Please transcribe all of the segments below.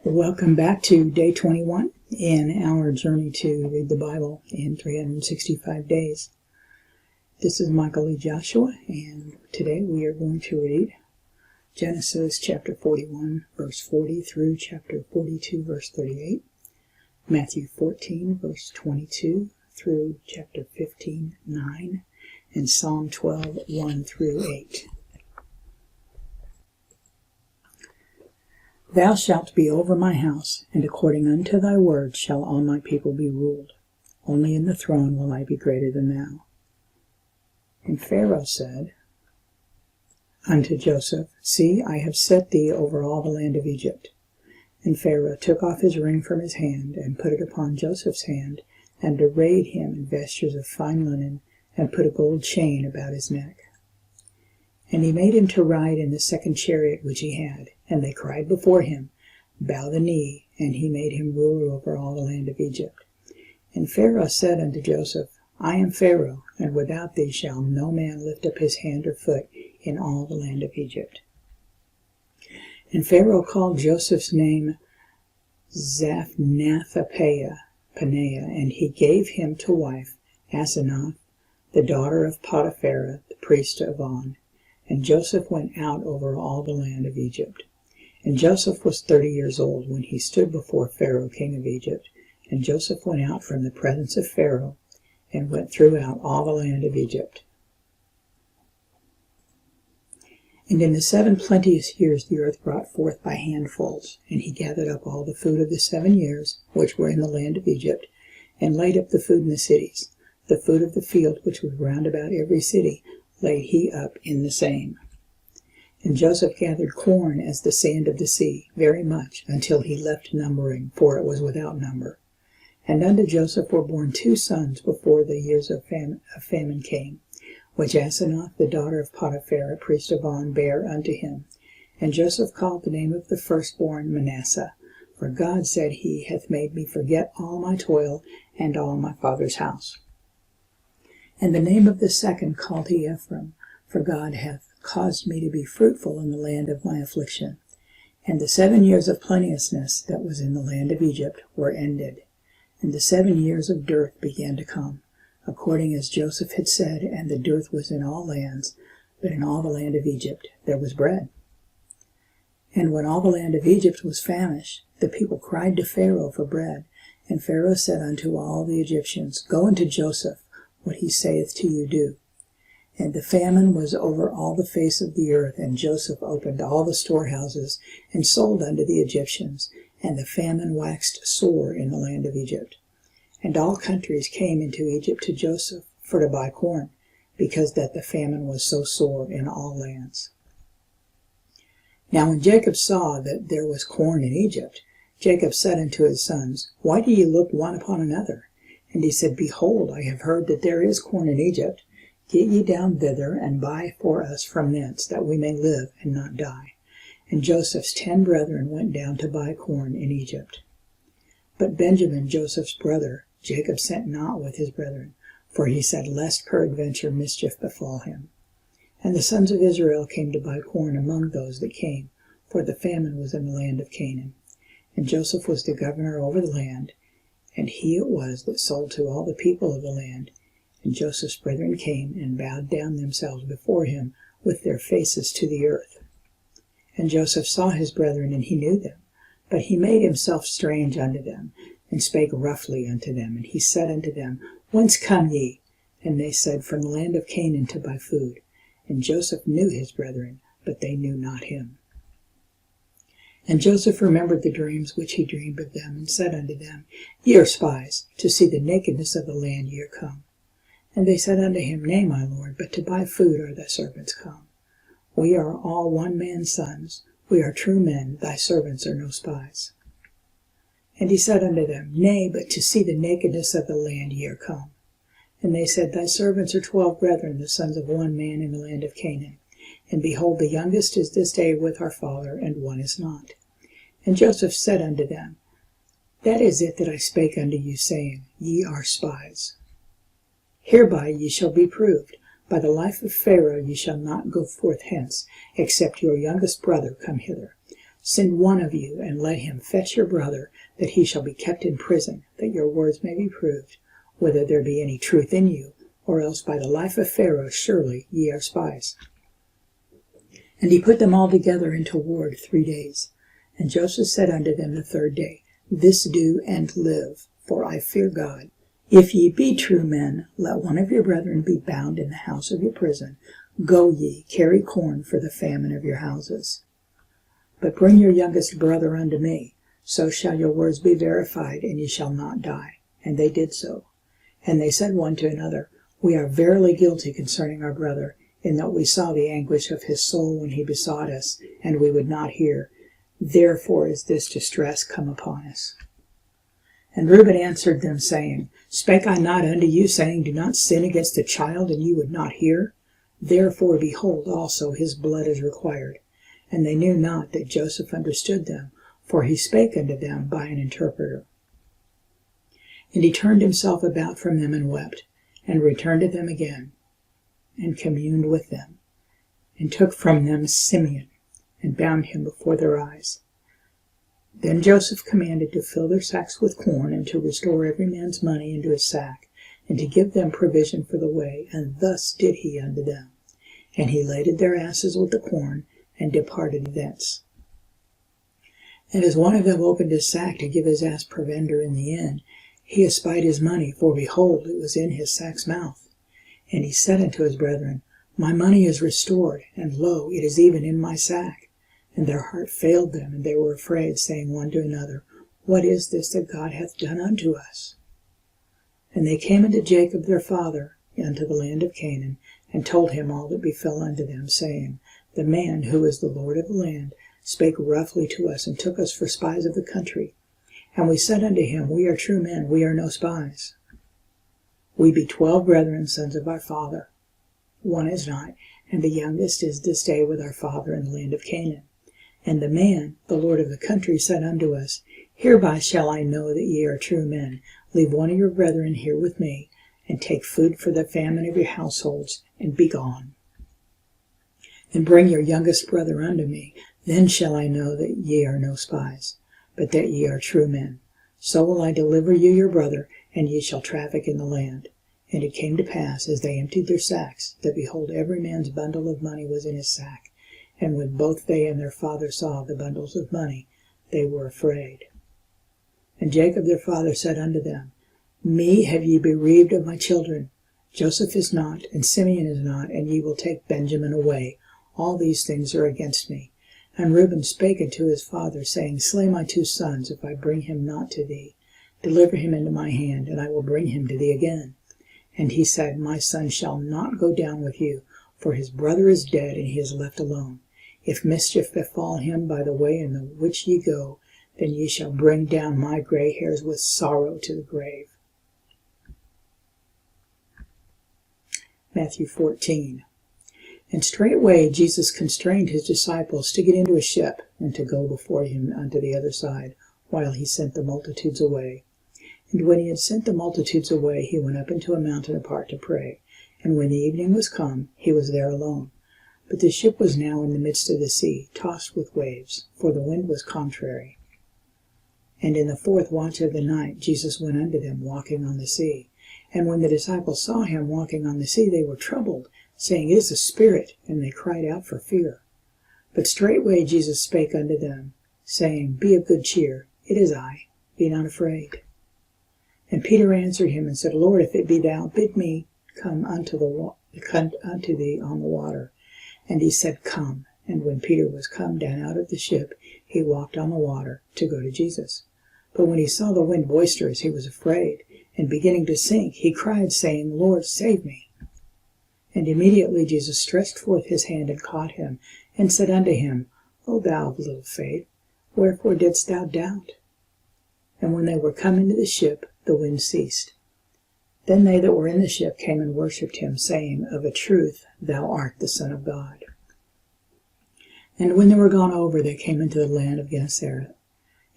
Welcome back to day 21 in our journey to read the Bible in 365 days. This is Michael Lee Joshua, and today we are going to read Genesis chapter 41, verse 40 through chapter 42, verse 38, Matthew 14, verse 22 through chapter 15, 9, and Psalm 12, 1 through 8. Thou shalt be over my house, and according unto thy word shall all my people be ruled. Only in the throne will I be greater than thou. And Pharaoh said unto Joseph, See, I have set thee over all the land of Egypt. And Pharaoh took off his ring from his hand, and put it upon Joseph's hand, and arrayed him in vestures of fine linen, and put a gold chain about his neck. And he made him to ride in the second chariot which he had. And they cried before him, Bow the knee. And he made him ruler over all the land of Egypt. And Pharaoh said unto Joseph, I am Pharaoh, and without thee shall no man lift up his hand or foot in all the land of Egypt. And Pharaoh called Joseph's name Zaphnath-Paneah, and he gave him to wife Asenath, the daughter of Potiphera, the priest of On. And Joseph went out over all the land of Egypt. And Joseph was 30 years old when he stood before Pharaoh king of Egypt. And Joseph went out from the presence of Pharaoh, and went throughout all the land of Egypt. And in the 7 plenteous years the earth brought forth by handfuls, and he gathered up all the food of the 7 years which were in the land of Egypt, and laid up the food in the cities. The food of the field which was round about every city laid he up in the same. And Joseph gathered corn as the sand of the sea, very much, until he left numbering, for it was without number. And unto Joseph were born 2 sons before the years of famine came, which Asenath, the daughter of Potiphera, priest of On, bare unto him. And Joseph called the name of the firstborn Manasseh, for God said, He hath made me forget all my toil and all my father's house. And the name of the second called he Ephraim, for God hath caused me to be fruitful in the land of my affliction. And the 7 years of plenteousness that was in the land of Egypt were ended. And the 7 years of dearth began to come, according as Joseph had said, and the dearth was in all lands, but in all the land of Egypt there was bread. And when all the land of Egypt was famished, the people cried to Pharaoh for bread. And Pharaoh said unto all the Egyptians, Go unto Joseph, what he saith to you do. And the famine was over all the face of the earth, and Joseph opened all the storehouses, and sold unto the Egyptians, and the famine waxed sore in the land of Egypt. And all countries came into Egypt to Joseph for to buy corn, because that the famine was so sore in all lands. Now when Jacob saw that there was corn in Egypt, Jacob said unto his sons, Why do ye look one upon another? And he said, Behold, I have heard that there is corn in Egypt. Get ye down thither, and buy for us from thence, that we may live and not die. And Joseph's 10 brethren went down to buy corn in Egypt. But Benjamin, Joseph's brother, Jacob sent not with his brethren, for he said, Lest peradventure mischief befall him. And the sons of Israel came to buy corn among those that came, for the famine was in the land of Canaan. And Joseph was the governor over the land, and he it was that sold to all the people of the land. And Joseph's brethren came and bowed down themselves before him with their faces to the earth. And Joseph saw his brethren, and he knew them. But he made himself strange unto them, and spake roughly unto them. And he said unto them, Whence come ye? And they said, From the land of Canaan to buy food. And Joseph knew his brethren, but they knew not him. And Joseph remembered the dreams which he dreamed of them, and said unto them, Ye are spies, to see the nakedness of the land ye are come. And they said unto him, Nay, my lord, but to buy food are thy servants come. We are all one man's sons, we are true men, thy servants are no spies. And he said unto them, Nay, but to see the nakedness of the land ye are come. And they said, Thy servants are 12 brethren, the sons of one man in the land of Canaan. And behold, the youngest is this day with our father, and one is not. And Joseph said unto them, That is it that I spake unto you, saying, Ye are spies. Hereby ye shall be proved. By the life of Pharaoh ye shall not go forth hence, except your youngest brother come hither. Send one of you, and let him fetch your brother, that he shall be kept in prison, that your words may be proved, whether there be any truth in you, or else by the life of Pharaoh surely ye are spies. And he put them all together into ward 3 days. And Joseph said unto them the 3rd day, This do and live, for I fear God. If ye be true men, let one of your brethren be bound in the house of your prison. Go ye, carry corn for the famine of your houses. But bring your youngest brother unto me, so shall your words be verified, and ye shall not die. And they did so. And they said one to another, We are verily guilty concerning our brother, in that we saw the anguish of his soul when he besought us, and we would not hear. Therefore is this distress come upon us. And Reuben answered them, saying, Spake I not unto you, saying, Do not sin against the child, and ye would not hear? Therefore, behold, also his blood is required. And they knew not that Joseph understood them, for he spake unto them by an interpreter. And he turned himself about from them and wept, and returned to them again, and communed with them, and took from them Simeon, and bound him before their eyes. Then Joseph commanded to fill their sacks with corn, and to restore every man's money into his sack, and to give them provision for the way, and thus did he unto them. And he laded their asses with the corn, and departed thence. And as one of them opened his sack to give his ass provender in the inn, he espied his money, for behold, it was in his sack's mouth. And he said unto his brethren, My money is restored, and lo, it is even in my sack. And their heart failed them, and they were afraid, saying one to another, What is this that God hath done unto us? And they came unto Jacob their father, unto the land of Canaan, and told him all that befell unto them, saying, The man who is the Lord of the land spake roughly to us, and took us for spies of the country. And we said unto him, We are true men, we are no spies. We be 12 brethren, sons of our father. One is not, and the youngest is this day with our father in the land of Canaan. And the man, the Lord of the country, said unto us, Hereby shall I know that ye are true men. Leave one of your brethren here with me, and take food for the famine of your households, and be gone. And bring your youngest brother unto me. Then shall I know that ye are no spies, but that ye are true men. So will I deliver you your brother, and ye shall traffic in the land. And it came to pass, as they emptied their sacks, that behold, every man's bundle of money was in his sack. And when both they and their father saw the bundles of money, they were afraid. And Jacob their father said unto them, Me have ye bereaved of my children. Joseph is not, and Simeon is not, and ye will take Benjamin away. All these things are against me. And Reuben spake unto his father, saying, Slay my 2 sons, if I bring him not to thee. Deliver him into my hand, and I will bring him to thee again. And he said, My son shall not go down with you, for his brother is dead, and he is left alone. If mischief befall him by the way in the which ye go, then ye shall bring down my gray hairs with sorrow to the grave. Matthew 14. And straightway Jesus constrained his disciples to get into a ship, and to go before him unto the other side, while he sent the multitudes away. And when he had sent the multitudes away, he went up into a mountain apart to pray. And when the evening was come, he was there alone. But the ship was now in the midst of the sea, tossed with waves, for the wind was contrary. And in the 4th watch of the night Jesus went unto them, walking on the sea. And when the disciples saw him walking on the sea, they were troubled, saying, It is a spirit, and they cried out for fear. But straightway Jesus spake unto them, saying, Be of good cheer, it is I, be not afraid. And Peter answered him and said, Lord, if it be thou, bid me come unto thee on the water. And he said, Come. And when Peter was come down out of the ship, he walked on the water to go to Jesus. But when he saw the wind boisterous, he was afraid, and beginning to sink, he cried, saying, Lord, save me. And immediately Jesus stretched forth his hand and caught him, and said unto him, O thou of little faith, wherefore didst thou doubt? And when they were come into the ship, the wind ceased. Then they that were in the ship came and worshipped him, saying, Of a truth thou art the Son of God. And when they were gone over, they came into the land of Gennesaret.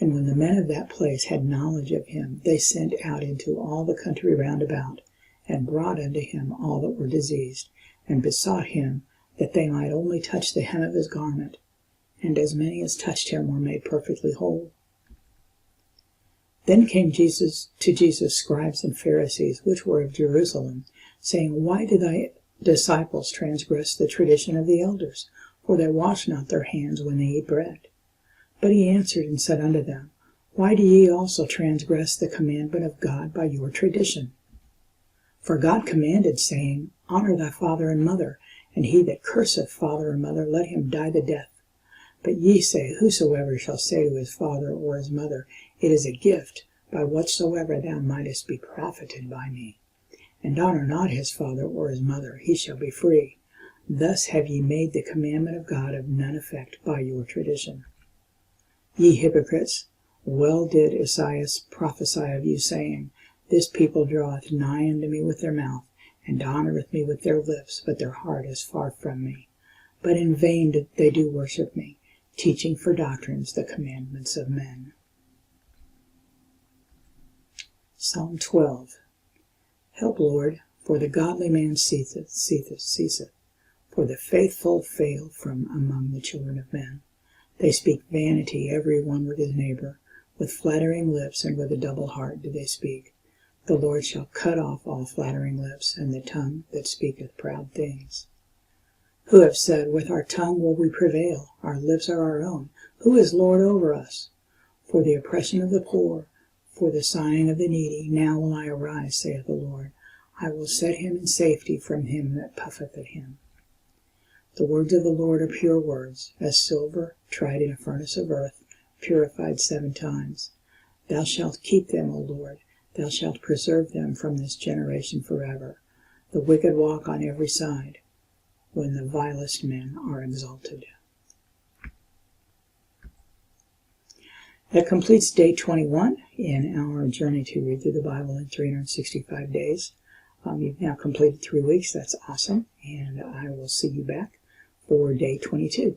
And when the men of that place had knowledge of him, they sent out into all the country round about, and brought unto him all that were diseased, and besought him that they might only touch the hem of his garment. and as many as touched him were made perfectly whole. Then came Jesus scribes and Pharisees, which were of Jerusalem, saying, Why do thy disciples transgress the tradition of the elders? For they wash not their hands when they eat bread. But he answered and said unto them, Why do ye also transgress the commandment of God by your tradition? For God commanded, saying, Honor thy father and mother, and he that curseth father or mother, let him die the death. But ye say, Whosoever shall say to his father or his mother, It is a gift, by whatsoever thou mightest be profited by me, and honor not his father or his mother, he shall be free. Thus have ye made the commandment of God of none effect by your tradition. Ye hypocrites, well did Esaias prophesy of you, saying, This people draweth nigh unto me with their mouth, and honoureth me with their lips, but their heart is far from me. But in vain they do worship me, teaching for doctrines the commandments of men. Psalm 12. Help, Lord, for the godly man ceaseth, for the faithful fail from among the children of men. They speak vanity every one with his neighbor, with flattering lips and with a double heart do they speak. The Lord shall cut off all flattering lips, and the tongue that speaketh proud things. Who have said, With our tongue will we prevail, our lips are our own, who is Lord over us? For the oppression of the poor, for the sighing of the needy, now will I arise, saith the Lord. I will set him in safety from him that puffeth at him. The words of the Lord are pure words, as silver tried in a furnace of earth, purified 7 times. Thou shalt keep them, O Lord, thou shalt preserve them from this generation forever. The wicked walk on every side, when the vilest men are exalted. That completes day 21 in our journey to read through the Bible in 365 days. You've now completed 3 weeks. That's awesome. And I will see you back for day 22.